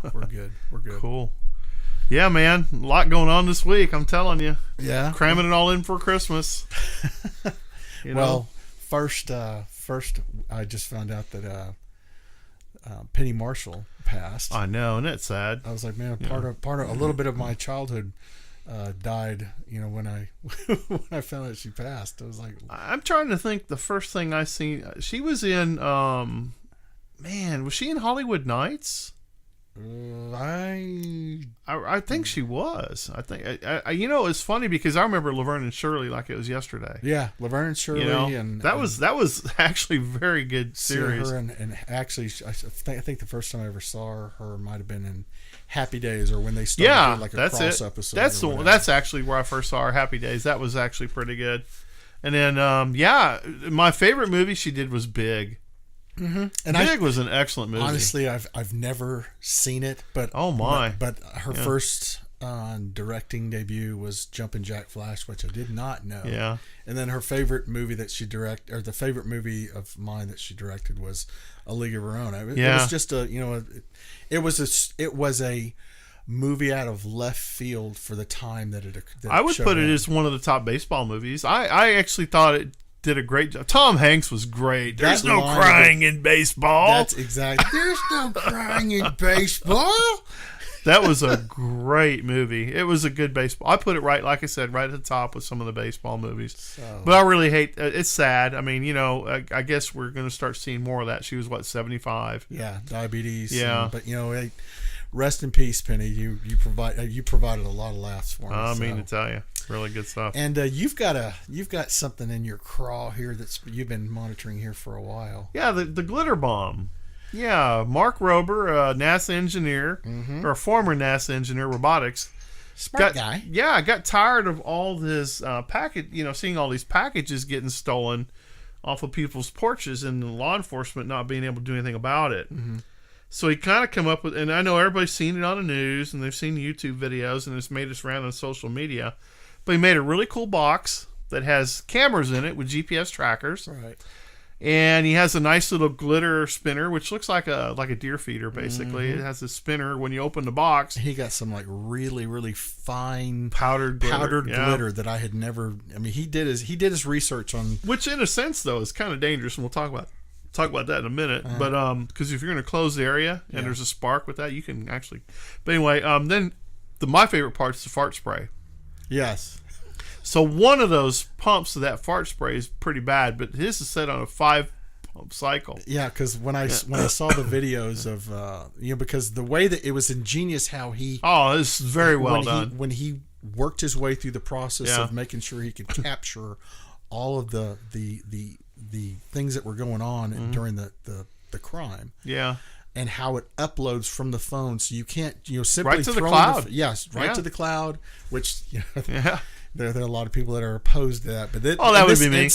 Yeah, we're good. We're good. Cool. Yeah, man. A lot going on this week, I'm telling you. Yeah. Cramming it all in for Christmas. Well, first, I just found out that Penny Marshall passed. I know, isn't it sad? I was like, man, part of a little bit of my childhood died. When I found out she passed, I was like, I'm trying to think. The first thing I seen, she was in. Was she in Hollywood Nights? I think she was. I think it's funny because I remember Laverne and Shirley like it was yesterday. Yeah, Laverne and Shirley, and that was actually a very good series. Her and actually, I think the first time I ever saw her might have been in Happy Days, or when they started doing like a cross episode. That's the one. That's actually where I first saw her. Happy Days. That was actually pretty good. And then my favorite movie she did was Big. Mm-hmm. And Big was an excellent movie. Honestly, I've never seen it, but but her first directing debut was Jumpin' Jack Flash, which I did not know. Yeah, and then her favorite movie that she directed, or the favorite movie of mine that she directed, was A League of Her Own. It was just it was a movie out of left field for the time that it. I would put it as one of the top baseball movies. I actually thought it did a great job. Tom Hanks was great. There's no crying in baseball. That's exactly. There's no crying in baseball. That was a great movie. It was a good baseball. I put it right, like I said, right at the top with some of the baseball movies. But I really hate. It's sad. I mean, I guess we're going to start seeing more of that. She was 75. Yeah, diabetes. Yeah, but rest in peace, Penny. You provided a lot of laughs for me. I mean to tell you. Really good stuff. And you've got something in your craw here that's you've been monitoring here for a while. Yeah, the glitter bomb. Yeah, Mark Rober, NASA engineer, or a former NASA engineer, robotics. Smart guy. Yeah, got tired of all this seeing all these packages getting stolen off of people's porches and law enforcement not being able to do anything about it. Mm-hmm. So he kind of come up with, and I know everybody's seen it on the news and they've seen YouTube videos and it's made its round on social media. But he made a really cool box that has cameras in it with GPS trackers. Right. And he has a nice little glitter spinner, which looks like a deer feeder, basically. Mm-hmm. It has a spinner when you open the box. He got some like really, really fine powdered glitter that I had never. I mean, he did his research on. Which, in a sense, though, is kind of dangerous, and we'll talk about that in a minute. Uh-huh. But because if you're in a closed area and there's a spark with that, you can actually. But anyway, then my favorite part is the fart spray. Yes. So one of those pumps of that fart spray is pretty bad, but his is set on a 5-pump cycle. Yeah, because when I saw the videos of because the way that it was ingenious how he it's very well done when he worked his way through the process of making sure he could capture all of the things that were going on during the crime. Yeah. And how it uploads from the phone, so you can't simply right to the cloud. To the cloud, which there are a lot of people that are opposed to that. But that would be me.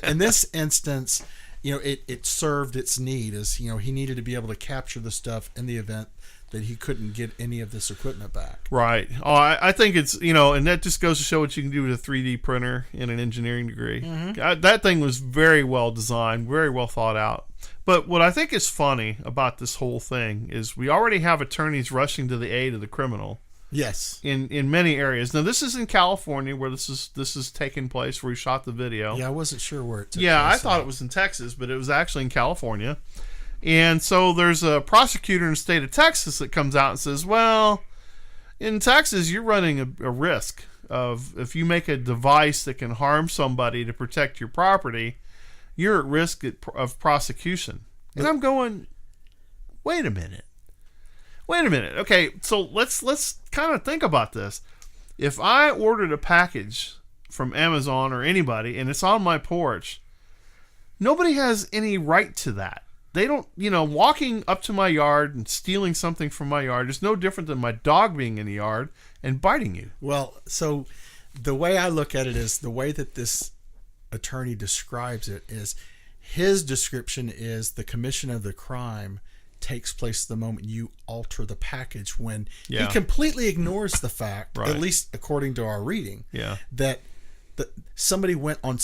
In this instance, it served its need as he needed to be able to capture the stuff in the event that he couldn't get any of this equipment back. Right. Oh, I think it's and that just goes to show what you can do with a 3D printer in an engineering degree. Mm-hmm. That thing was very well designed, very well thought out. But what I think is funny about this whole thing is we already have attorneys rushing to the aid of the criminal. Yes. In many areas. Now this is in California where this is taking place, where he shot the video. Yeah, I wasn't sure where it took place. I thought it was in Texas, but it was actually in California. And so there's a prosecutor in the state of Texas that comes out and says, well, in Texas you're running a risk of, if you make a device that can harm somebody to protect your property, you're at risk of prosecution. And I'm going, wait a minute. Okay, so let's kind of think about this. If I ordered a package from Amazon or anybody and it's on my porch, nobody has any right to that. They don't, walking up to my yard and stealing something from my yard is no different than my dog being in the yard and biting you. Well, so the way I look at it is, the way that this attorney describes it is, his description is the commission of the crime takes place the moment you alter the package, when he completely ignores the fact, at least according to our reading, that somebody went on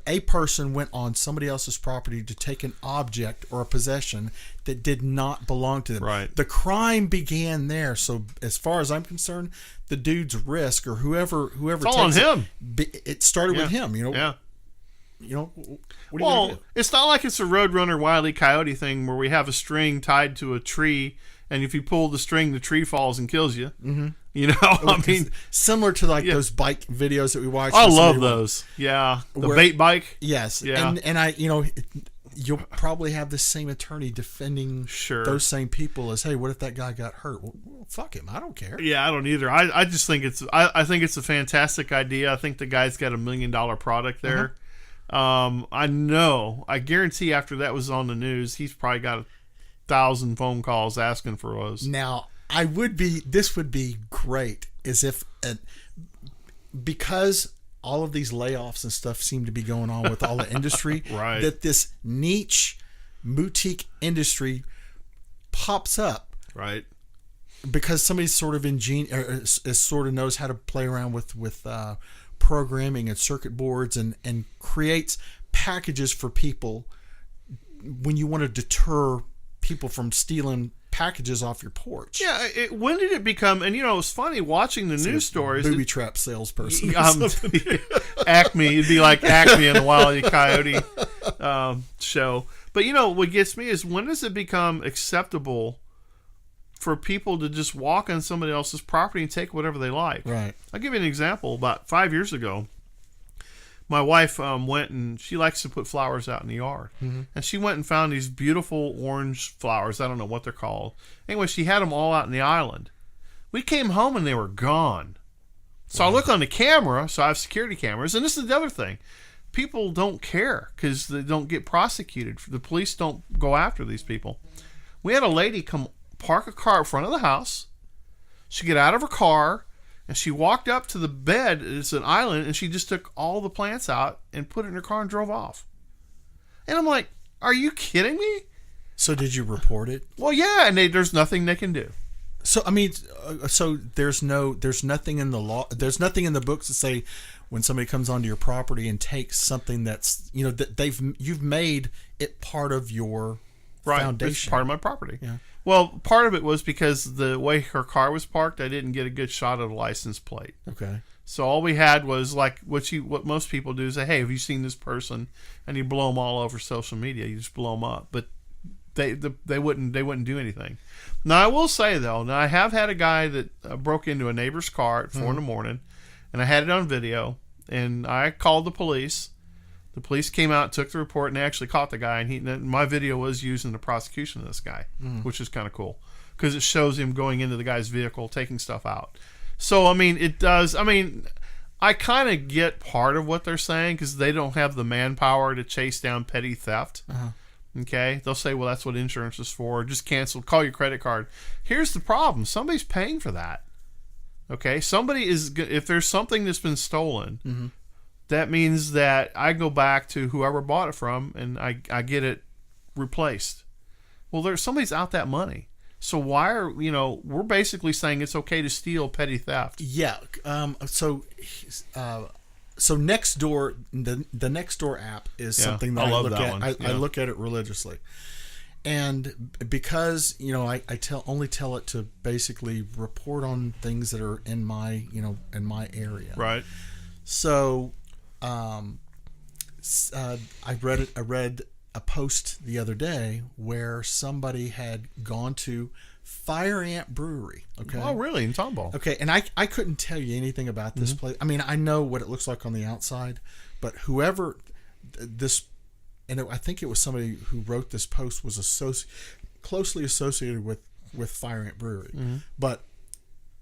a person went on somebody else's property to take an object or a possession that did not belong to them. Right. The crime began there. So as far as I'm concerned, the dude's risk or whoever it's all on him. It started with him. Yeah. What are you gonna do? It's not like it's a Roadrunner Wile E. Coyote thing where we have a string tied to a tree, and if you pull the string, the tree falls and kills you. Mm-hmm. You know, I mean, similar to those bike videos that we watch. I love those. Yeah, the bait bike. Yes, yeah, and I, you'll probably have the same attorney defending those same people as, hey, what if that guy got hurt? Well, fuck him. I don't care. Yeah, I don't either. I just think I think it's a fantastic idea. I think the guy's got $1 million product there. I guarantee after that was on the news, he's probably got 1,000 phone calls asking for us. Now, this would be great is if, because all of these layoffs and stuff seem to be going on with all the industry, right, that this niche boutique industry pops up. Right. Because somebody sort of sort of knows how to play around with programming and circuit boards and creates packages for people when you want to deter people from stealing packages off your porch. Yeah, when did it become? And it's funny watching the news stories. Booby trap salesperson. Acme, it'd be like Acme on the Wile E. Coyote show. But what gets me is, when does it become acceptable for people to just walk on somebody else's property and take whatever they like? Right. I'll give you an example. About 5 years ago, my wife went, and she likes to put flowers out in the yard. Mm-hmm. And she went and found these beautiful orange flowers. I don't know what they're called. Anyway, she had them all out in the island. We came home and they were gone. So I look on the camera. So I have security cameras. And this is the other thing. People don't care because they don't get prosecuted. The police don't go after these people. We had a lady come park a car in front of the house. She get out of her car. And she walked up to the bed. It's an island, and she just took all the plants out and put it in her car and drove off. And I'm like, "Are you kidding me?" So did you report it? Well, yeah, and there's nothing they can do. So I mean, there's nothing in the law. There's nothing in the books to say when somebody comes onto your property and takes something that's that you've made it part of your foundation. It's part of my property. Yeah. Well, part of it was because the way her car was parked, I didn't get a good shot of the license plate. Okay. So all we had was like what most people do is say, "Hey, have you seen this person?" And you blow them all over social media. You just blow them up, but they wouldn't do anything. Now I will say though, I have had a guy that broke into a neighbor's car at 4 a.m, and I had it on video, and I called the police. The police came out, took the report, and they actually caught the guy. And my video was used in the prosecution of this guy, which is kind of cool because it shows him going into the guy's vehicle, taking stuff out. So, I mean, it does. I mean, I kind of get part of what they're saying because they don't have the manpower to chase down petty theft. Okay? They'll say, well, that's what insurance is for. Just cancel. Call your credit card. Here's the problem. Somebody's paying for that. Okay? If there's something that's been stolen, that means that I go back to whoever bought it from and I get it replaced. Well, somebody's out that money. So why are, we're basically saying it's okay to steal petty theft. Yeah. So Nextdoor, the Nextdoor app is something that I look at. I look at it religiously. And because, I only tell it to basically report on things that are in my area. Right. So, I read a post the other day where somebody had gone to Fire Ant Brewery. Okay. Oh, really? In Tomball. Okay, and I couldn't tell you anything about this place. I mean, I know what it looks like on the outside, but whoever this, and I think it was somebody who wrote this post was closely associated with Fire Ant Brewery. But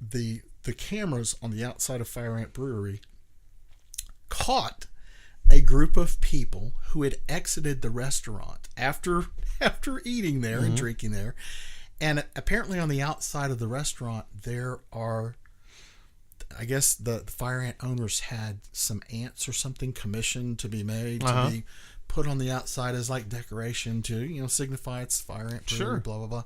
the cameras on the outside of Fire Ant Brewery caught a group of people who had exited the restaurant after eating there and drinking there. And apparently on the outside of the restaurant, there are, I guess the Fire Ant owners had some ants or something commissioned to be made to be put on the outside as like decoration to, signify it's Fire Ant Brewery, blah, blah, blah.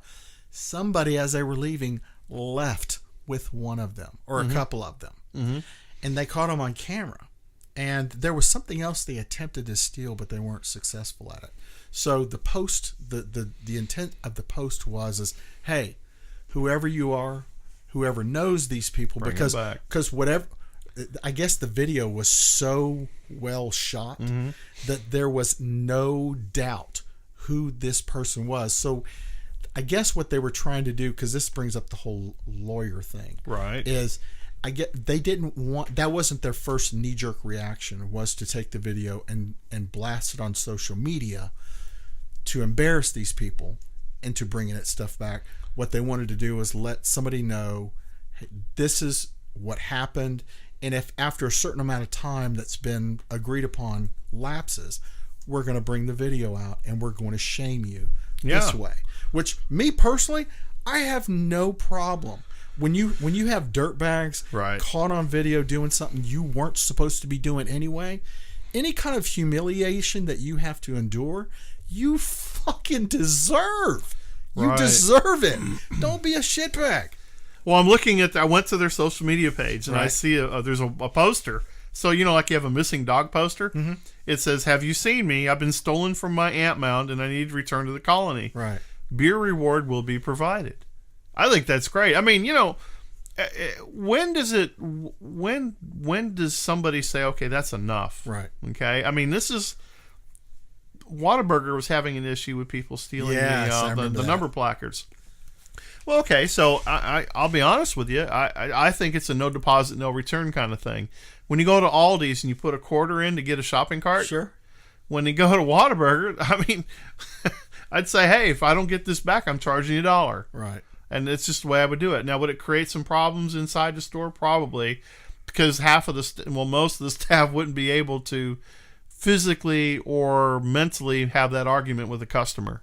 Somebody, as they were leaving, left with one of them or a couple of them. And they caught them on camera. And there was something else they attempted to steal, but they weren't successful at it. So the post, the intent of the post was, hey, whoever you are, whoever knows these people, Bring because whatever, I guess the video was so well shot that there was no doubt who this person was. So I guess what they were trying to do, because this brings up the whole lawyer thing, right? Is they didn't want, that wasn't their first knee-jerk reaction, was to take the video and blast it on social media to embarrass these people into bringing that stuff back. What they wanted to do was let somebody know, hey, this is what happened, and if after a certain amount of time that's been agreed upon lapses, we're going to bring the video out and we're going to shame you this way. Which, me personally, I have no problem. When you have dirtbags caught on video doing something you weren't supposed to be doing anyway, any kind of humiliation that you have to endure, you fucking deserve. You deserve it. Don't be a shitbag. Well, I'm looking at, I went to their social media page and I see there's a poster. So, like you have a missing dog poster. Mm-hmm. It says, "Have you seen me? I've been stolen from my ant mound and I need to return to the colony. Right. Beer reward will be provided." I think that's great. I mean, when does somebody say, okay, that's enough? Right. Okay. I mean, Whataburger was having an issue with people stealing the number placards. Well, okay, so I'll be honest with you. I think it's a no deposit, no return kind of thing. When you go to Aldi's and you put a quarter in to get a shopping cart, sure. When you go to Whataburger, I mean, I'd say, hey, if I don't get this back, I'm charging you $1. Right. And it's just the way I would do it. Now, would it create some problems inside the store? Probably, because most of the staff wouldn't be able to physically or mentally have that argument with the customer.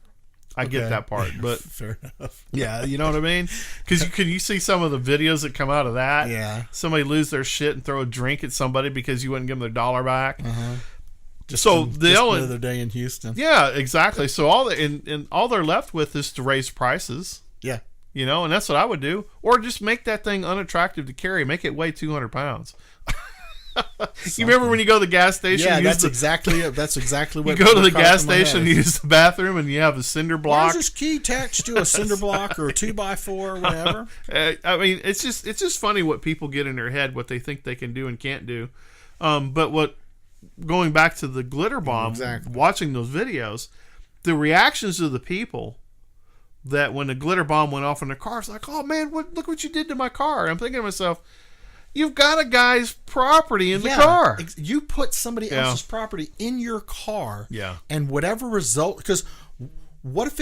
I get that part, but fair enough. Yeah, you know what I mean? Because you see some of the videos that come out of that. Yeah, somebody lose their shit and throw a drink at somebody because you wouldn't give them their $1 back. Just another day in Houston. Yeah, exactly. So all they're left with is to raise prices. Yeah, and that's what I would do, or just make that thing unattractive to carry. Make it weigh 200 pounds. You remember when you go to the gas station? Yeah, that's exactly what you go to the gas station, you use the bathroom, and you have a cinder block. There's this key attached to a cinder block or a 2x4 or whatever. I mean, it's just funny what people get in their head, what they think they can do and can't do. But going back to the glitter bomb, watching those videos, the reactions of the people that when the glitter bomb went off in their car, it's like, oh man, look what you did to my car. I'm thinking to myself, you've got a guy's property in the car. You put somebody else's property in your car. Yeah. And whatever result, because what if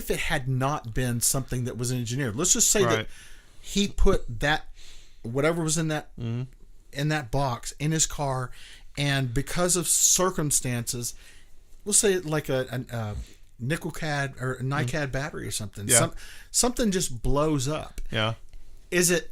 it had not been something that was engineered? Let's just say that he put that whatever was in that in that box in his car, and because of circumstances, we'll say like a nickel cad or a NiCad battery or something. Yeah. Something just blows up. Yeah. Is it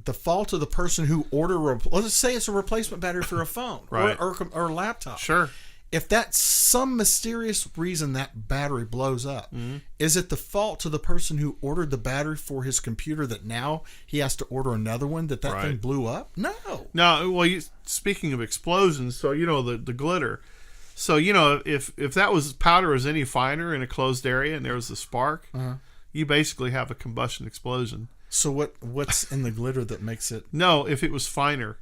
the fault of the person who ordered? Let's say it's a replacement battery for a phone or a laptop. Sure. If that's some mysterious reason that battery blows up, is it the fault to the person who ordered the battery for his computer that now he has to order another one that thing blew up? No. No. Well, speaking of explosions, so the glitter. So if that powder was any finer in a closed area and there was a spark, you basically have a combustion explosion. So what's in the glitter that makes it? No, if it was finer.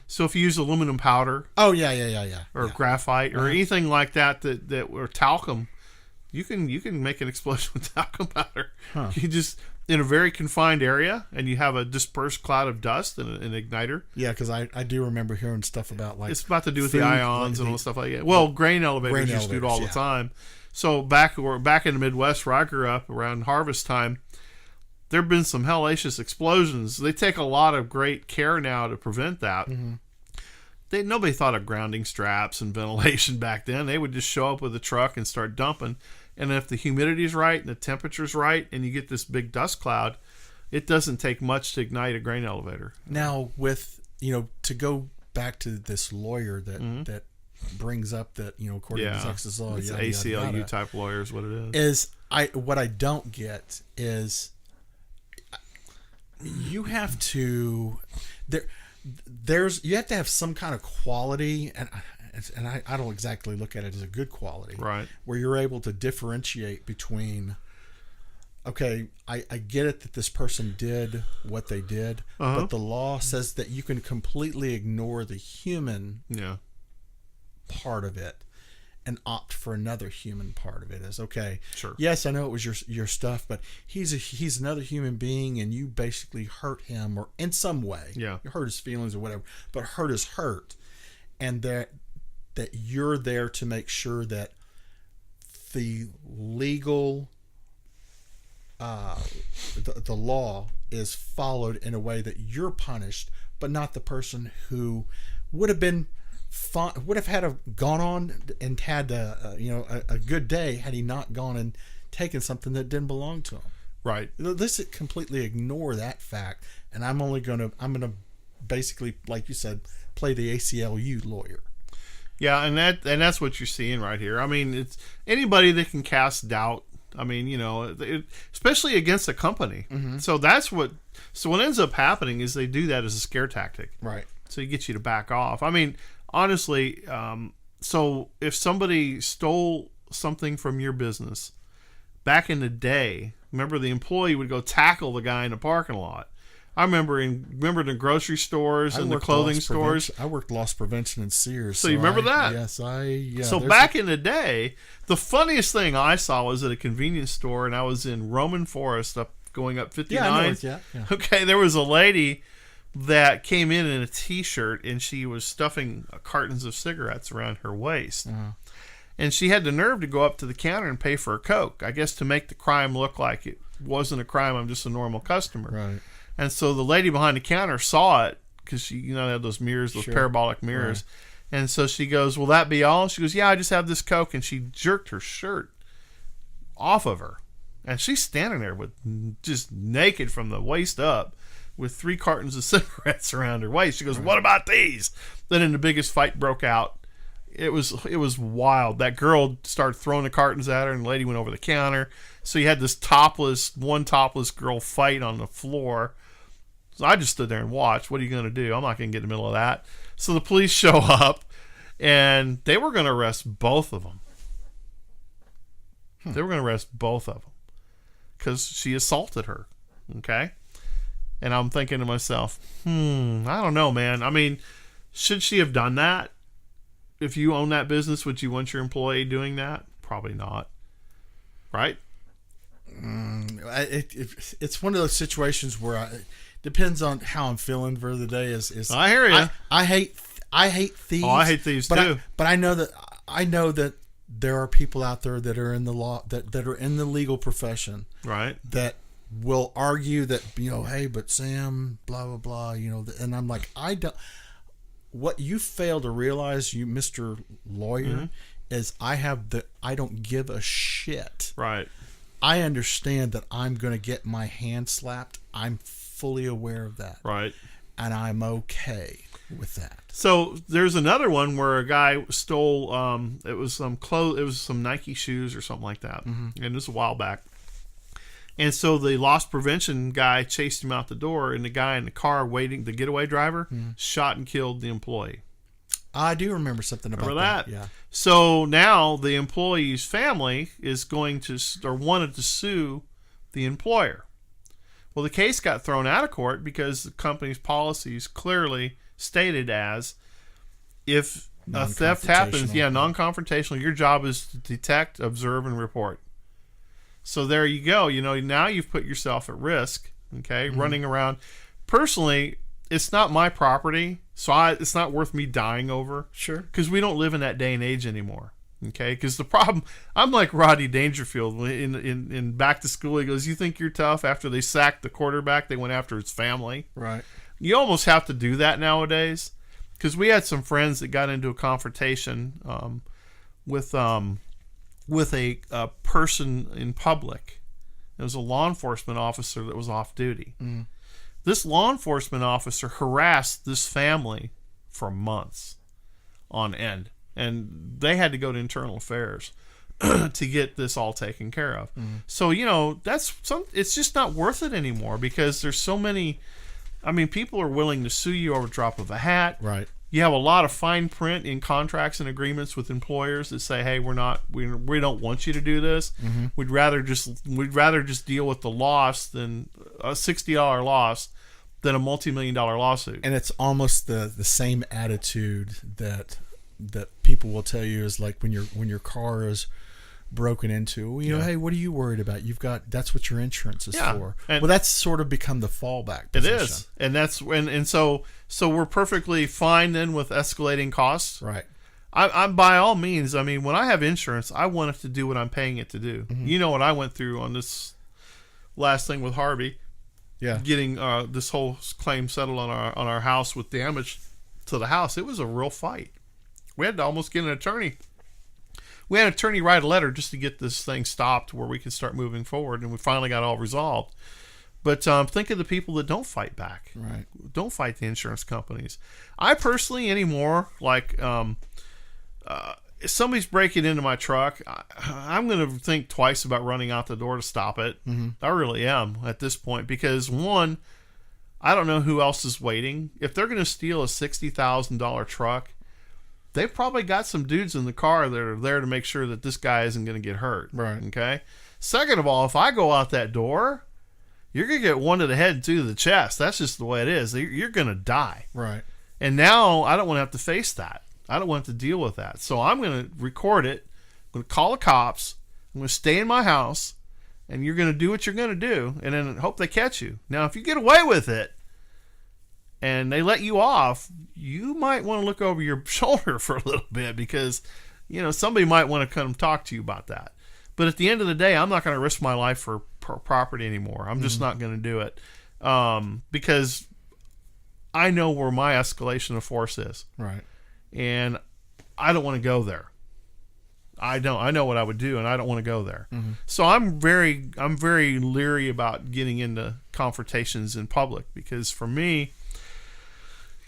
So if you use aluminum powder. Oh yeah. Or graphite or anything like that or talcum, you can make an explosion with talcum powder. You just in a very confined area, and you have a dispersed cloud of dust and an igniter. Yeah, because I do remember hearing stuff about like it's about to do with the ions and all stuff like that. Well, grain elevators used to do it all the time. So back in the Midwest where I grew up around harvest time, there have been some hellacious explosions. They take a lot of great care now to prevent that. Nobody thought of grounding straps and ventilation back then. They would just show up with a truck and start dumping. And if the humidity's right and the temperature's right and you get this big dust cloud, it doesn't take much to ignite a grain elevator. Now, with to go back to this lawyer that brings up that according to Texas law, it's ACLU type lawyer is what it is. What I don't get is you have to you have to have some kind of quality, and I don't exactly look at it as a good quality, right? Where you're able to differentiate between, okay, I get it that this person did what they did, but the law says that you can completely ignore the human part of it and opt for another human part of it. As okay, sure, yes, I know it was your stuff, but he's another human being, and you basically hurt him or in some way, you hurt his feelings or whatever. But hurt is hurt, and that you're there to make sure that the legal the law is followed in a way that you're punished, but not the person who would have been gone on and had a good day had he not gone and taken something that didn't belong to him. Right. Let's completely ignore that fact, and I'm gonna basically, like you said, play the ACLU lawyer. Yeah, and that's what you're seeing right here. I mean, it's anybody that can cast doubt. I mean, especially against a company. Mm-hmm. So what ends up happening is they do that as a scare tactic. Right. So it gets you to back off. I mean, honestly, so if somebody stole something from your business back in the day, remember the employee would go tackle the guy in the parking lot. I remember in the grocery stores and the clothing stores. I worked loss prevention in Sears. So you remember that? Yes, So back in the day, the funniest thing I saw was at a convenience store, and I was in Roman Forest going up 59. Yeah, I know it, yeah. Okay, there was a lady that came in a T-shirt, and she was stuffing cartons of cigarettes around her waist. Uh-huh. And she had the nerve to go up to the counter and pay for a Coke, I guess to make the crime look like it wasn't a crime, I'm just a normal customer. Right. And so the lady behind the counter saw it, because she, they had those mirrors, those parabolic mirrors. Right. And so she goes, "Will that be all?" She goes, "Yeah, I just have this Coke." And she jerked her shirt off of her. And she's standing there with just naked from the waist up with 3 cartons of cigarettes around her waist. She goes, "What about these?" Then the biggest fight broke out. It was wild. That girl started throwing the cartons at her, and the lady went over the counter. So you had this one topless girl fight on the floor. So I just stood there and watched. What are you going to do? I'm not going to get in the middle of that. So the police show up, and they were going to arrest both of them. They were going to arrest both of them because she assaulted her. Okay? And I'm thinking to myself, I don't know, man. I mean, should she have done that? If you own that business, would you want your employee doing that? Probably not. Right? It's one of those situations where depends on how I'm feeling for the day. I hear you. I hate thieves. Oh, I hate thieves too. But I know that there are people out there that are in the law that are in the legal profession, right? That will argue that hey, but Sam, blah blah blah, and I'm like, I don't. What you fail to realize, you Mr. Lawyer, is I don't give a shit. Right. I understand that I'm going to get my hand slapped. I'm fully aware of that. Right. And I'm okay with that. So there's another one where a guy stole it was some Nike shoes or something like that. Mm-hmm. And this was a while back. And so the loss prevention guy chased him out the door, and the guy in the car waiting, the getaway driver, shot and killed the employee. I do remember something about that. Yeah. So now the employee's family is going to, or wanted to sue the employer. Well, the case got thrown out of court because the company's policies clearly stated as, if a theft happens, non-confrontational, your job is to detect, observe, and report. So there you go. Now you've put yourself at risk, okay, running around. Personally, it's not my property, so it's not worth me dying over. Sure. Because we don't live in that day and age anymore, okay? Because the problem, I'm like Rodney Dangerfield in Back to School. He goes, "You think you're tough?" After they sacked the quarterback, they went after his family. Right. You almost have to do that nowadays. Because we had some friends that got into a confrontation with a person in public. It was a law enforcement officer that was off duty. Mm. This law enforcement officer harassed this family for months on end, and they had to go to internal affairs to get this all taken care of. Mm. So it's just not worth it anymore, because there's so many I mean, people are willing to sue you over a drop of a hat. Right. You have a lot of fine print in contracts and agreements with employers that say, "Hey, we don't want you to do this. Mm-hmm. We'd rather just deal with the loss than a $60 loss than a multi-million-dollar lawsuit." And it's almost the same attitude that people will tell you is like when your car is broken into. Well, you know, hey, what are you worried about? That's what your insurance is for. And well, that's sort of become the fallback position. It is, and that's so we're perfectly fine then with escalating costs. Right. I'm by all means. I mean, when I have insurance, I want it to do what I'm paying it to do. Mm-hmm. You know what I went through on this last thing with Harvey. Yeah. Getting this whole claim settled on our house with damage to the house. It was a real fight. We had to almost get an attorney. We had an attorney write a letter just to get this thing stopped where we could start moving forward, and we finally got all resolved. But think of the people that don't fight back. Right. Don't fight the insurance companies. I personally anymore, like, if somebody's breaking into my truck, I'm going to think twice about running out the door to stop it. Mm-hmm. I really am at this point because, one, I don't know who else is waiting. If they're going to steal a $60,000 truck, they've probably got some dudes in the car that are there to make sure that this guy isn't going to get hurt. Right. Okay. Second of all, if I go out that door, you're going to get one to the head and two to the chest. That's just the way it is. You're going to die. Right. And now I don't want to have to face that. I don't want to deal with that. So I'm going to record it. I'm going to call the cops. I'm going to stay in my house. And you're going to do what you're going to do. And then hope they catch you. Now, if you get away with it, and they let you off, you might want to look over your shoulder for a little bit because, you know, somebody might want to come talk to you about that. But at the end of the day, I'm not going to risk my life for property anymore. I'm just not going to do it because I know where my escalation of force is. Right. And I don't want to go there. I know what I would do, and I don't want to go there. Mm-hmm. So I'm very leery about getting into confrontations in public because for me,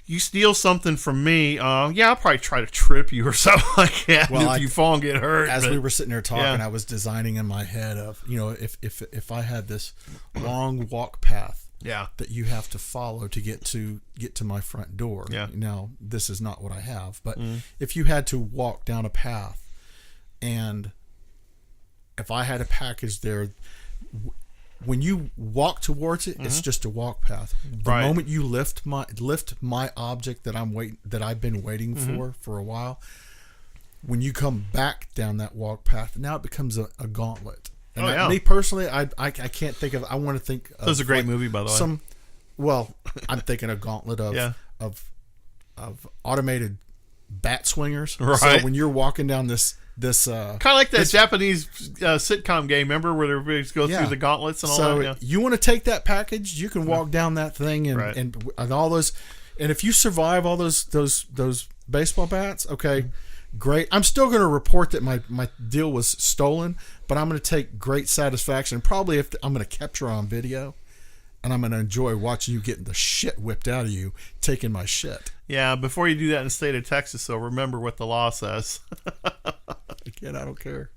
you steal something from me, I'll probably try to trip you or something like that. Well, if you fall and get hurt. As we were sitting there talking, I was designing in my head of, you know, if I had this long walk path that you have to follow to get to my front door. Yeah. Now, this is not what I have, but if you had to walk down a path and if I had a package there, when you walk towards it, it's just a walk path. The moment you lift my object that I've been waiting for a while, when you come back down that walk path, now it becomes a gauntlet. And me personally, I can't think of. I want to think. That was a great movie, by the way. Well, I'm thinking a gauntlet of automated bat swingers. Right. So when you're walking down this kind of like that Japanese sitcom game, remember, where everybody goes through the gauntlets and all that. So you want to take that package, you can walk down that thing and all those, and if you survive all those baseball bats, okay, great. I'm still going to report that my deal was stolen, but I'm going to take great satisfaction. Probably if I'm going to capture on video, and I'm going to enjoy watching you getting the shit whipped out of you, taking my shit. Yeah, before you do that in the state of Texas, though, remember what the law says. Again, I don't care.